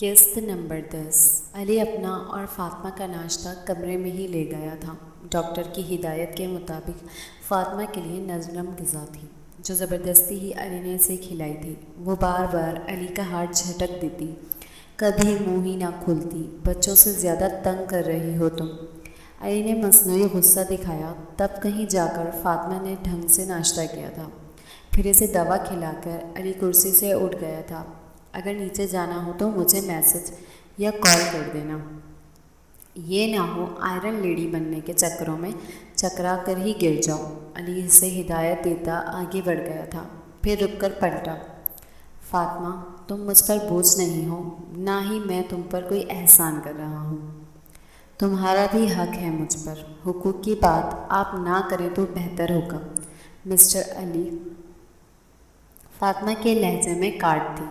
قسط نمبر 10۔ علی اپنا اور فاطمہ کا ناشتہ کمرے میں ہی لے گیا تھا۔ ڈاکٹر کی ہدایت کے مطابق فاطمہ کے لیے نرم غذا تھی جو زبردستی ہی علی نے اسے کھلائی تھی۔ وہ بار بار علی کا ہاتھ جھٹک دیتی، کبھی منہ ہی نہ کھولتی۔ بچوں سے زیادہ تنگ کر رہی ہو تم۔ علی نے مصنوعی غصہ دکھایا۔ تب کہیں جا کر فاطمہ نے ڈھنگ سے ناشتہ کیا تھا۔ پھر اسے دوا کھلا کر علی کرسی سے اٹھ گیا تھا۔ اگر نیچے جانا ہو تو مجھے میسج یا کال کر دینا، یہ نہ ہو آئرن لیڈی بننے کے چکروں میں چکرا کر ہی گر جاؤ۔ علی اسے ہدایت دیتا آگے بڑھ گیا تھا، پھر رک کر پلٹا۔ فاطمہ، تم مجھ پر بوجھ نہیں ہو، نہ ہی میں تم پر کوئی احسان کر رہا ہوں۔ تمہارا بھی حق ہے مجھ پر۔ حقوق کی بات آپ نہ کریں تو بہتر ہوگا مسٹر علی۔ فاطمہ کے لہجے میں کاٹ تھی۔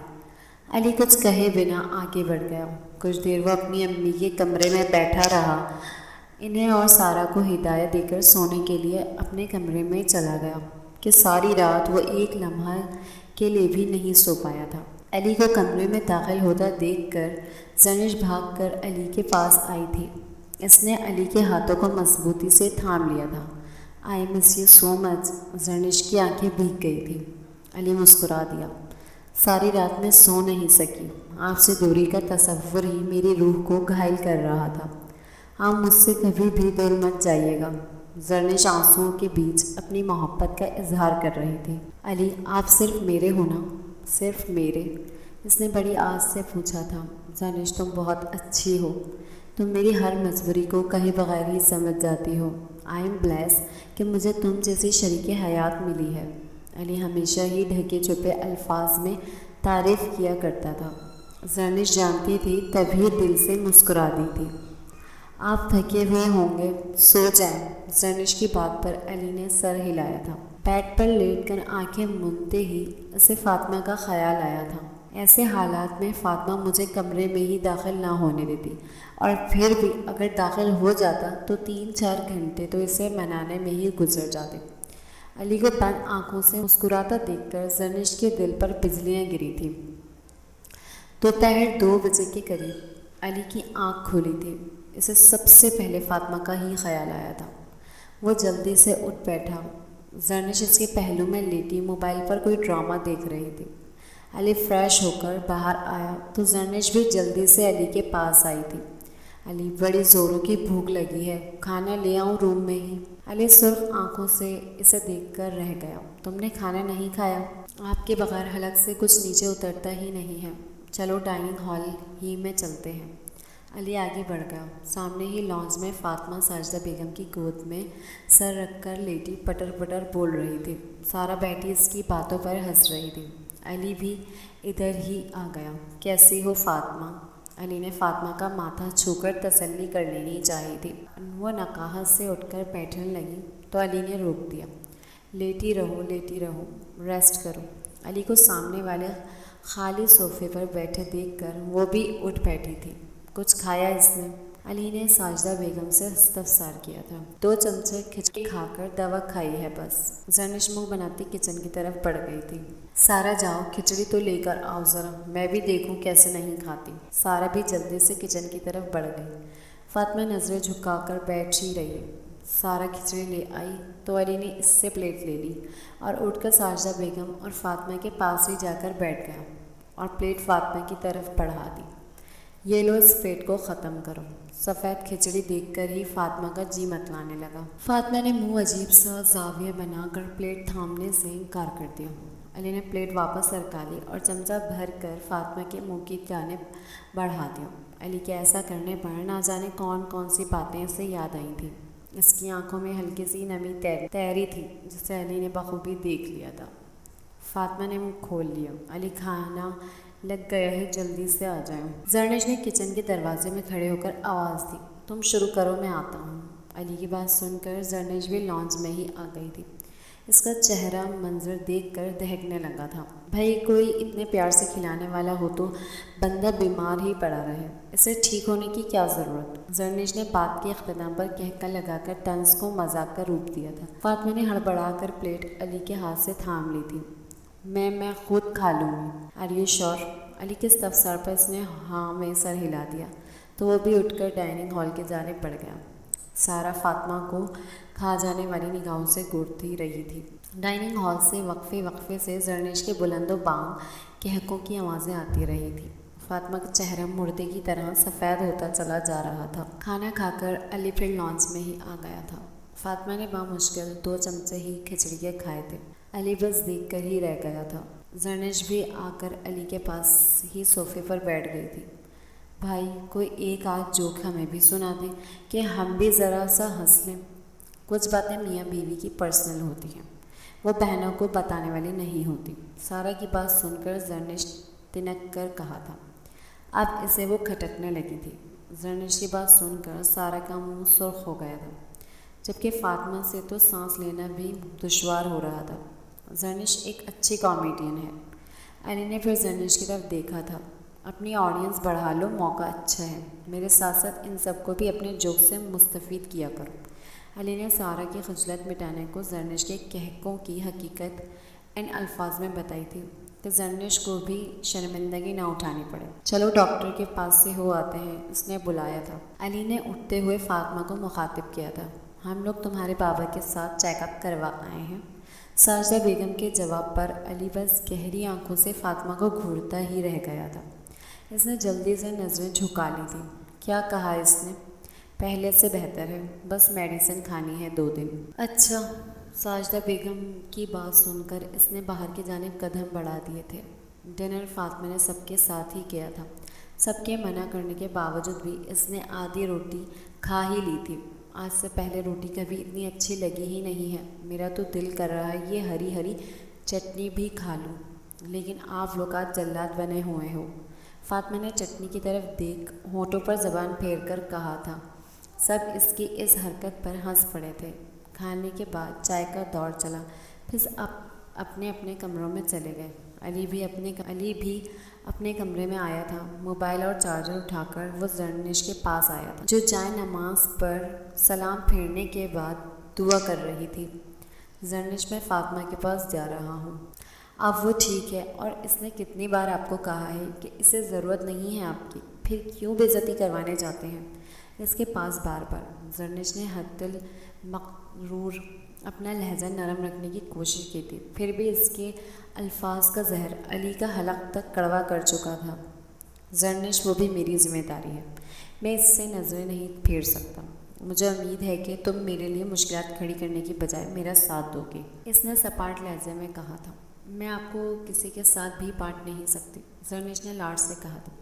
علی کچھ کہے بنا آگے بڑھ گیا۔ کچھ دیر وہ اپنی امی کے کمرے میں بیٹھا رہا، انہیں اور سارا کو ہدایت دے کر سونے کے لیے اپنے کمرے میں چلا گیا کہ ساری رات وہ ایک لمحہ کے لیے بھی نہیں سو پایا تھا۔ علی کو کمرے میں داخل ہوتا دیکھ کر زرنش بھاگ کر علی کے پاس آئی تھی۔ اس نے علی کے ہاتھوں کو مضبوطی سے تھام لیا تھا۔ آئی مس یو سو مچ۔ زرنش کی آنکھیں بھیگ گئی تھی۔ علی مسکرا دیا۔ ساری رات میں سو نہیں سکی، آپ سے دوری کا تصور ہی میری روح کو گھائل کر رہا تھا۔ آپ مجھ سے کبھی بھی دور مت جائیے گا۔ زرنش آنسوؤں کے بیچ اپنی محبت کا اظہار کر رہی تھی۔ علی، آپ صرف میرے ہو نا؟ صرف میرے؟ اس نے بڑی آس سے پوچھا تھا۔ زرنش، تم بہت اچھی ہو، تم میری ہر مجبوری کو کہے بغیر ہی سمجھ جاتی ہو۔ آئی ایم بلیس کہ مجھے تم جیسی شریک حیات ملی ہے۔ علی ہمیشہ ہی ڈھکے چھپے الفاظ میں تعریف کیا کرتا تھا۔ زرنش جانتی تھی تبھی دل سے مسکرا دی تھی۔ آپ تھکے ہوئے ہوں گے، سو جائیں۔ زرنش کی بات پر علی نے سر ہلایا تھا۔ بیڈ پر لیٹ کر آنکھیں مونتے ہی اسے فاطمہ کا خیال آیا تھا۔ ایسے حالات میں فاطمہ مجھے کمرے میں ہی داخل نہ ہونے دیتی، اور پھر بھی اگر داخل ہو جاتا تو 3-4 گھنٹے تو اسے منانے میں ہی گزر جاتے۔ علی کو بند آنکھوں سے مسکراتا دیکھ کر زرنش کے دل پر بجلیاں گری تھیں۔ دوپہر 2 بجے کے قریب علی کی آنکھ کھلی تھی۔ اسے سب سے پہلے فاطمہ کا ہی خیال آیا تھا۔ وہ جلدی سے اٹھ بیٹھا۔ زرنش اس کے پہلو میں لیٹی موبائل پر کوئی ڈرامہ دیکھ رہی تھی۔ علی فریش ہو کر باہر آیا تو زرنش بھی جلدی سے علی کے پاس آئی تھی۔ علی، بڑی زوروں کی بھوک لگی ہے، کھانا لے آؤں روم میں ہی؟ علی سرخ آنکھوں سے اسے دیکھ کر رہ گیا۔ تم نے کھانا نہیں کھایا؟ آپ کے بغیر حلق سے کچھ نیچے اترتا ہی نہیں ہے۔ چلو ڈائننگ ہال ہی میں چلتے ہیں۔ علی آگے بڑھ گیا۔ سامنے ہی لانج میں فاطمہ ساجدہ بیگم کی گود میں سر رکھ کر لیٹی پٹر پٹر بول رہی تھی۔ سارا بیٹھی اس کی باتوں پر ہنس رہی تھی۔ علی بھی ادھر ہی آ گیا۔ کیسی ہو فاطمہ؟ علی نے فاطمہ کا ماتھا چھو کر تسلی کر لینی چاہی تھی۔ وہ نقاہت سے اٹھ کر بیٹھنے لگی تو علی نے روک دیا۔ لیٹی رہو، لیٹی رہو، ریسٹ کرو۔ علی کو سامنے والے خالی صوفے پر بیٹھے دیکھ کر وہ بھی اٹھ بیٹھی تھی۔ کچھ کھایا اس نے؟ علی نے ساجدہ بیگم سے استفسار کیا تھا۔ 2 چمچے کھچڑی کھا کر دوا کھائی ہے بس۔ زرنش منہ بناتی کچن کی طرف بڑھ گئی تھی۔ سارا جاؤ، کھچڑی تو لے کر آؤ ذرا، میں بھی دیکھوں کیسے نہیں کھاتی۔ سارا بھی جلدی سے کچن کی طرف بڑھ گئی۔ فاطمہ نظریں جھکا کر بیٹھ ہی رہی۔ سارا کھچڑی لے آئی تو علی نے اس سے پلیٹ لے لی اور اٹھ کر ساجدہ بیگم اور فاطمہ کے پاس ہی جا کر بیٹھ گیا اور پلیٹ فاطمہ کی طرف بڑھا دی۔ یہ لو، اس پلیٹ کو ختم کرو۔ سفید کھچڑی دیکھ کر ہی فاطمہ کا جی متلانے لگا۔ فاطمہ نے منہ عجیب سا زاویہ بنا کر پلیٹ تھامنے سے انکار کر دیا۔ علی نے پلیٹ واپس سرکا لی اور چمچہ بھر کر فاطمہ کے منہ کی جانب بڑھا دیا۔ علی کے ایسا کرنے پر نہ جانے کون کون سی باتیں اسے یاد آئی تھیں۔ اس کی آنکھوں میں ہلکی سی نمی تیری تھی جسے علی نے بخوبی دیکھ لیا تھا۔ فاطمہ نے منہ کھول لیا۔ علی، کھانا لگ گیا ہے، جلدی سے آ جائیں۔ زرنش نے کچن کے دروازے میں کھڑے ہو کر آواز دی۔ تم شروع کرو، میں آتا ہوں۔ علی کی بات سن کر زرنش بھی لانج میں ہی آ گئی تھی۔ اس کا چہرہ منظر دیکھ کر دہکنے لگا تھا۔ بھائی کوئی اتنے پیار سے کھلانے والا ہو تو بندہ بیمار ہی پڑا رہے، اسے ٹھیک ہونے کی کیا ضرورت؟ زرنش نے بات کے اختتام پر کہکا لگا کر طنز کو مذاق کا روپ دیا تھا۔ فاطمہ نے ہڑبڑا کر پلیٹ علی کے ہاتھ سے تھام لی تھی۔ میں خود کھا لوں گی۔ آر یو شور؟ علی کے استفسار پر اس نے ہاں میں سر ہلا دیا تو وہ بھی اٹھ کر ڈائننگ ہال کی جانب بڑھ گیا۔ سارا فاطمہ کو کھا جانے والی نگاہوں سے گھورتی رہی تھی۔ ڈائننگ ہال سے وقفے سے زرنش کے بلند و بانگ کہکوں کی آوازیں آتی رہی تھیں۔ فاطمہ کا چہرہ مردے کی طرح سفید ہوتا چلا جا رہا تھا۔ کھانا کھا کر علی پھر لانچ میں ہی آ گیا تھا۔ فاطمہ نے بامشکل 2 چمچے ہی کھچڑی کے کھائے تھے۔ علی بس دیکھ کر ہی رہ گیا تھا۔ زرنش بھی آ کر علی کے پاس ہی صوفے پر بیٹھ گئی تھی۔ بھائی کوئی ایک آدھ جوک ہمیں بھی سنا دیں کہ ہم بھی ذرا سا ہنس لیں۔ کچھ باتیں میاں بیوی کی پرسنل ہوتی ہیں، وہ بہنوں کو بتانے والی نہیں ہوتی۔ سارا کی بات سن کر زرنش تنک کر کہا تھا۔ اب اسے وہ کھٹکنے لگی تھی۔ زرنش کی بات سن کر سارا کا منہ سرخ ہو گیا تھا، جبکہ فاطمہ سے تو سانس لینا بھی دشوار ہو رہا تھا۔ زرنش ایک اچھی کامیڈین ہے۔ علی نے پھر زرنش کی طرف دیکھا تھا۔ اپنی آڈینس بڑھا لو، موقع اچھا ہے، میرے ساتھ ساتھ ان سب کو بھی اپنے جوک سے مستفید کیا کرو۔ علی نے سارا کی خجلت مٹانے کو زرنش کے کہکوں کی حقیقت ان الفاظ میں بتائی تھی کہ زرنش کو بھی شرمندگی نہ اٹھانی پڑے۔ چلو ڈاکٹر کے پاس سے ہو آتے ہیں، اس نے بلایا تھا۔ علی نے اٹھتے ہوئے فاطمہ کو مخاطب کیا تھا۔ ہم لوگ تمہارے بابا کے ساتھ چیک اپ کروا آئے ہیں۔ ساجدہ بیگم کے جواب پر علی بس گہری آنکھوں سے فاطمہ کو گھورتا ہی رہ گیا تھا۔ اس نے جلدی سے نظریں جھکا لی تھیں۔ کیا کہا اس نے؟ پہلے سے بہتر ہے، بس میڈیسن کھانی ہے 2 دن۔ اچھا۔ ساجدہ بیگم کی بات سن کر اس نے باہر کی جانب قدم بڑھا دیے تھے۔ ڈنر فاطمہ نے سب کے ساتھ ہی کیا تھا۔ سب کے منع کرنے کے باوجود بھی اس نے آدھی روٹی کھا ہی لی تھی۔ آج سے پہلے روٹی کبھی اتنی اچھی لگی ہی نہیں ہے۔ میرا تو دل کر رہا ہے یہ ہری ہری چٹنی بھی کھا لوں، لیکن آپ لوگ آج جلاد بنے ہوئے ہو۔ فاطمہ نے چٹنی کی طرف دیکھ ہونٹوں پر زبان پھیر کر کہا تھا۔ سب اس کی اس حرکت پر ہنس پڑے تھے۔ کھانے کے بعد چائے کا دور چلا، پھر اپنے اپنے کمروں میں چلے گئے۔ علی بھی اپنے کمرے میں آیا تھا۔ موبائل اور چارجر اٹھا کر وہ زرنش کے پاس آیا تھا، جو جائے نماز پر سلام پھیرنے کے بعد دعا کر رہی تھی۔ زرنش میں فاطمہ کے پاس جا رہا ہوں۔ اب وہ ٹھیک ہے، اور اس نے کتنی بار آپ کو کہا ہے کہ اسے ضرورت نہیں ہے آپ کی، پھر کیوں بے عزتی کروانے جاتے ہیں اس کے پاس بار بار؟ زرنش نے حد المغرور اپنا لہجہ نرم رکھنے کی کوشش کی تھی، پھر بھی اس کے الفاظ کا زہر علی کا حلق تک کڑوا کر چکا تھا۔ زرنش وہ بھی میری ذمہ داری ہے، میں اس سے نظریں نہیں پھیر سکتا۔ مجھے امید ہے کہ تم میرے لیے مشکلات کھڑی کرنے کی بجائے میرا ساتھ دو گے، اس نے سپاٹ لہجے میں کہا تھا۔ میں آپ کو کسی کے ساتھ بھی بانٹ نہیں سکتی، زرنش نے لاڈ سے کہا تھا۔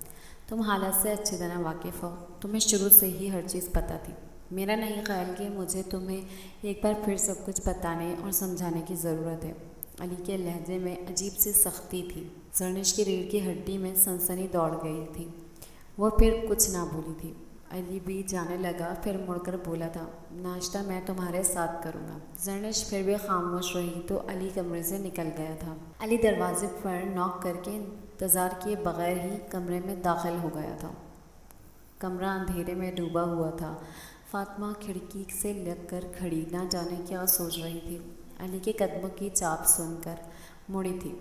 تم حالات سے اچھی طرح واقف ہو، تمہیں شروع سے ہی ہر چیز پتہ تھی۔ میرا نہیں خیال کہ مجھے تمہیں ایک بار پھر سب کچھ بتانے اور سمجھانے کی ضرورت ہے۔ علی کے لہجے میں عجیب سی سختی تھی۔ زرنش کی ریڑھ کی ہڈی میں سنسنی دوڑ گئی تھی۔ وہ پھر کچھ نہ بولی تھی۔ علی بھی جانے لگا، پھر مڑ کر بولا تھا، ناشتہ میں تمہارے ساتھ کروں گا۔ زرنش پھر بھی خاموش رہی تو علی کمرے سے نکل گیا تھا۔ علی دروازے پر نوک کر کے انتظار کیے بغیر ہی کمرے میں داخل ہو گیا تھا۔ کمرہ اندھیرے میں ڈوبا ہوا تھا۔ فاطمہ کھڑکی سے لگ کر کھڑی، نہ جانے کیا سوچ رہی تھی۔ علی کے قدموں کی چاپ سن کر مڑی تھی۔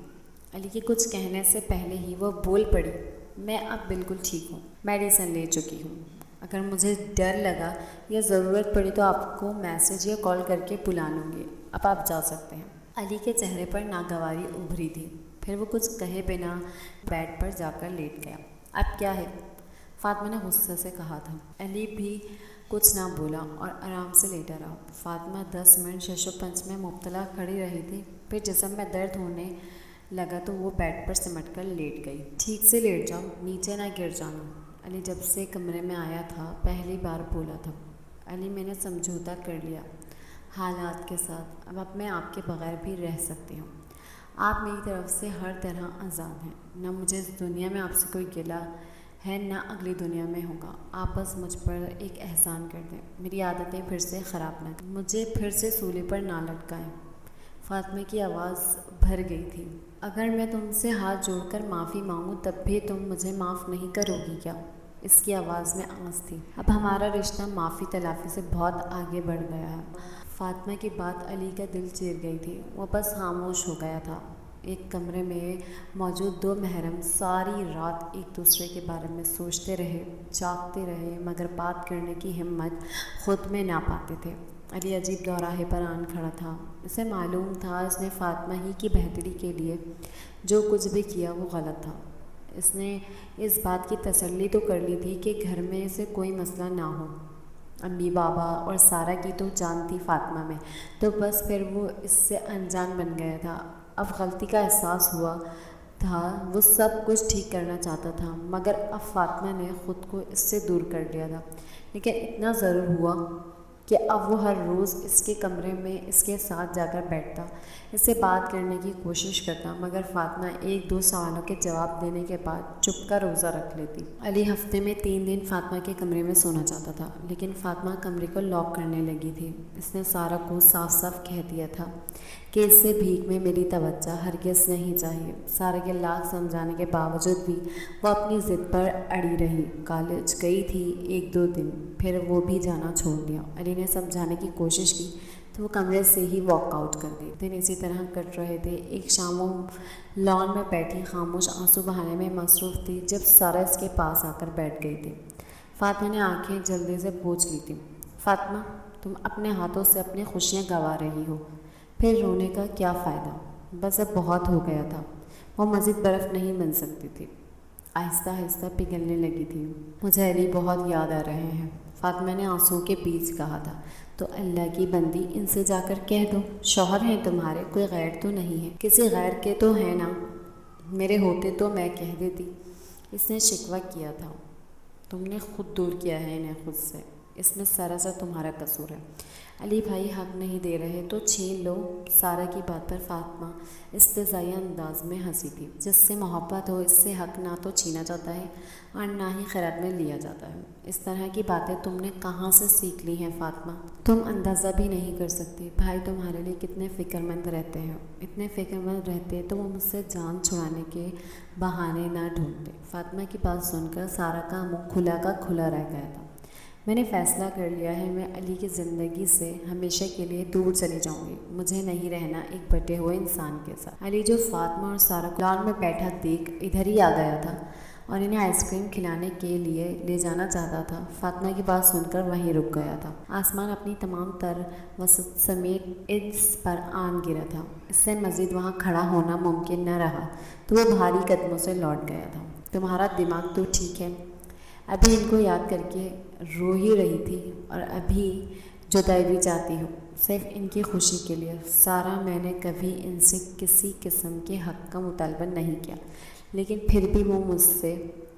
علی کے کچھ کہنے سے پہلے ہی وہ بول پڑی، میں اب بالکل ٹھیک ہوں، میڈیسن لے چکی ہوں۔ اگر مجھے ڈر لگا یا ضرورت پڑی تو آپ کو میسج یا کال کر کے بلا لوں گی، اب آپ جا سکتے ہیں۔ علی کے چہرے پر ناگواری ابھری تھی، پھر وہ کچھ کہے بنا بیڈ پر جا کر لیٹ گیا۔ اب کیا ہے؟ فاطمہ نے غصے سے کہا تھا۔ علی بھی کچھ نہ بولا اور آرام سے لیٹا رہا۔ فاطمہ 10 منٹ شش و پنج میں مبتلا کھڑی رہی تھی، پھر جسم میں درد ہونے لگا تو وہ بیڈ پر سمٹ کر لیٹ گئی۔ ٹھیک سے لیٹ جاؤ، نیچے نہ گر جانا، علی جب سے کمرے میں آیا تھا پہلی بار بولا تھا۔ علی میں نے سمجھوتا کر لیا حالات کے ساتھ، اب میں آپ کے بغیر بھی رہ سکتی ہوں۔ آپ میری طرف سے ہر طرح آزاد ہیں، نہ مجھے اس دنیا میں آپ سے کوئی گلہ ہے نہ اگلی دنیا میں ہوگا۔ آپ بس مجھ پر ایک احسان کر دیں، میری عادتیں پھر سے خراب نہ کریں، مجھے پھر سے سولی پر نہ لٹکائیں۔ فاطمہ کی آواز بھر گئی تھی۔ اگر میں تم سے ہاتھ جوڑ کر معافی مانگوں تب بھی تم مجھے معاف نہیں کرو گی کیا؟ اس کی آواز میں آنس تھی۔ اب ہمارا رشتہ معافی تلافی سے بہت آگے بڑھ گیا ہے۔ فاطمہ کی بات علی کا دل چیر گئی تھی، وہ بس خاموش ہو گیا تھا۔ ایک کمرے میں موجود دو محرم ساری رات ایک دوسرے کے بارے میں سوچتے رہے، جاگتے رہے، مگر بات کرنے کی ہمت خود میں نہ پاتے تھے۔ علی عجیب دوراہے پر آن کھڑا تھا۔ اسے معلوم تھا اس نے فاطمہ ہی کی بہتری کے لیے جو کچھ بھی کیا وہ غلط تھا۔ اس نے اس بات کی تسلی تو کر لی تھی کہ گھر میں اسے کوئی مسئلہ نہ ہو، امی بابا اور سارا کی تو جان تھی فاطمہ میں، تو بس پھر وہ اس سے انجان بن گیا تھا۔ اب غلطی کا احساس ہوا تھا، وہ سب کچھ ٹھیک کرنا چاہتا تھا، مگر اب فاطمہ نے خود کو اس سے دور کر لیا تھا۔ لیکن اتنا ضرور ہوا کہ اب وہ ہر روز اس کے کمرے میں اس کے ساتھ جا کر بیٹھتا، اس سے بات کرنے کی کوشش کرتا، مگر فاطمہ ایک دو سوالوں کے جواب دینے کے بعد چپ کا روزہ رکھ لیتی۔ علی ہفتے میں 3 دن فاطمہ کے کمرے میں سونا چاہتا تھا، لیکن فاطمہ کمرے کو لاک کرنے لگی تھی۔ اس نے سارا کو صاف صاف کہہ دیا تھا کہ اس سے بھیک میں میری توجہ ہرگز نہیں چاہیے۔ سارا کے لاکھ سمجھانے کے باوجود بھی وہ اپنی ضد پر اڑی رہی۔ کالج گئی تھی 1-2 دن، پھر وہ بھی جانا چھوڑ دیا۔ علی نے سمجھانے کی کوشش کی تو وہ کمرے سے ہی واک آؤٹ کر گئی۔ دن اسی طرح کٹ رہے تھے۔ ایک شام وہ لان میں بیٹھی خاموش آنسو بہانے میں مصروف تھی جب سارا اس کے پاس آ کر بیٹھ گئی تھی۔ فاطمہ نے آنکھیں جلدی سے پوچھ لی تھی، فاطمہ تم اپنے ہاتھوں سے اپنی خوشیاں گنوا رہی ہو، پھر رونے کا کیا فائدہ؟ بس اب بہت ہو گیا تھا۔ وہ مزید برف نہیں بن سکتی تھی، آہستہ آہستہ پگھلنے لگی تھی۔ مجھے علی بہت یاد آ رہے ہیں، فاطمہ نے آنسوؤں کے بیچ کہا تھا۔ تو اللہ کی بندی ان سے جا کر کہہ دو، شوہر ہیں تمہارے، کوئی غیر تو نہیں ہے، کسی غیر کے تو ہے نا، میرے ہوتے تو میں کہہ دیتی۔ اس نے شکوہ کیا تھا، تم نے خود دور کیا ہے انہیں خود سے، اس میں سراسر تمہارا قصور ہے۔ علی بھائی حق نہیں دے رہے تو چھین لو۔ سارا کی بات پر فاطمہ استہزائی انداز میں ہنسی تھی۔ جس سے محبت ہو اس سے حق نہ تو چھینا جاتا ہے اور نہ ہی خیرات میں لیا جاتا ہے۔ اس طرح کی باتیں تم نے کہاں سے سیکھ لی ہیں فاطمہ؟ تم اندازہ بھی نہیں کر سکتی بھائی تمہارے لیے کتنے فکر مند رہتے ہیں۔ اتنے فکر مند رہتے تو وہ مجھ سے جان چھڑانے کے بہانے نہ ڈھونڈتے۔ فاطمہ کی بات سن کر سارا کا منہ کھلا کا کھلا رہ گیا تھا۔ میں نے فیصلہ کر لیا ہے، میں علی کی زندگی سے ہمیشہ کے لیے دور چلی جاؤں گی۔ مجھے نہیں رہنا ایک بٹے ہوئے انسان کے ساتھ۔ علی جو فاطمہ اور سارا کو لان میں بیٹھا دیکھ ادھر ہی آ گیا تھا اور انہیں آئس کریم کھلانے کے لیے لے جانا چاہتا تھا، فاطمہ کی بات سن کر وہیں رک گیا تھا۔ آسمان اپنی تمام تر وسعت سمیت اس پر آن گرا تھا۔ اس سے مزید وہاں کھڑا ہونا ممکن نہ رہا تو وہ بھاری قدموں سے لوٹ گیا تھا۔ تمہارا دماغ تو ٹھیک ہے؟ ابھی ان کو یاد کر کے رو ہی رہی تھی اور ابھی جدائی بھی چاہتی ہوں، صرف ان کی خوشی کے لیے۔ سارا میں نے کبھی ان سے کسی قسم کے حق کا مطالبہ نہیں کیا، لیکن پھر بھی وہ مجھ سے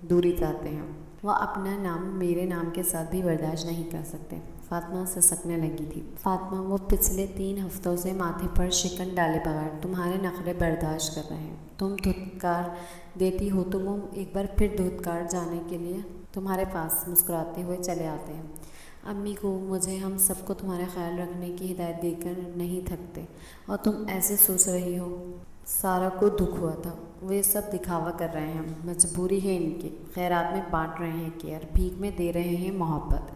دوری چاہتے ہیں۔ وہ اپنا نام میرے نام کے ساتھ بھی برداشت نہیں کر سکتے۔ فاطمہ سسکنے لگی تھی۔ فاطمہ وہ پچھلے 3 ہفتوں سے ماتھے پر شکن ڈالے بغیر تمہارے نخرے برداشت کر رہے ہیں۔ تم دھتکار دیتی ہو تو وہ ایک بار پھر دھتکار جانے کے لیے تمہارے پاس مسکراتے ہوئے چلے آتے ہیں۔ امی کو، مجھے، ہم سب کو تمہارا خیال رکھنے کی ہدایت دے کر نہیں تھکتے اور تم ایسے سوچ رہی ہو۔ سارا کو دکھ ہوا تھا، وہ یہ سب دکھاوا کر رہے ہیں، مجبوری ہے ان کی، خیرات میں بانٹ رہے ہیں کیئر، بھیک میں دے رہے ہیں محبت،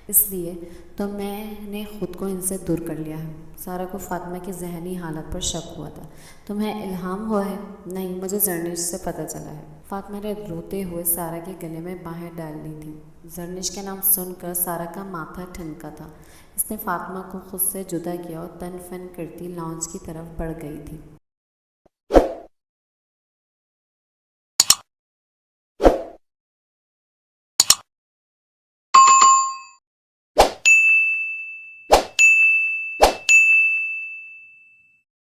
اس لیے تو میں نے خود کو ان سے دور کر لیا ہے۔ سارا کو فاطمہ کی ذہنی حالت پر شک ہوا تھا۔ تمہیں الہام ہوا ہے؟ نہیں، مجھے زرنش سے پتہ چلا ہے۔ فاطمہ نے روتے ہوئے سارا کے گلے میں باہیں ڈال لی تھیں۔ زرنش کے نام سن کر سارا کا ماتھا ٹھنکا تھا۔ اس نے فاطمہ کو خود سے جدا کیا اور تن فن کرتی لاؤنج کی طرف بڑھ گئی تھی۔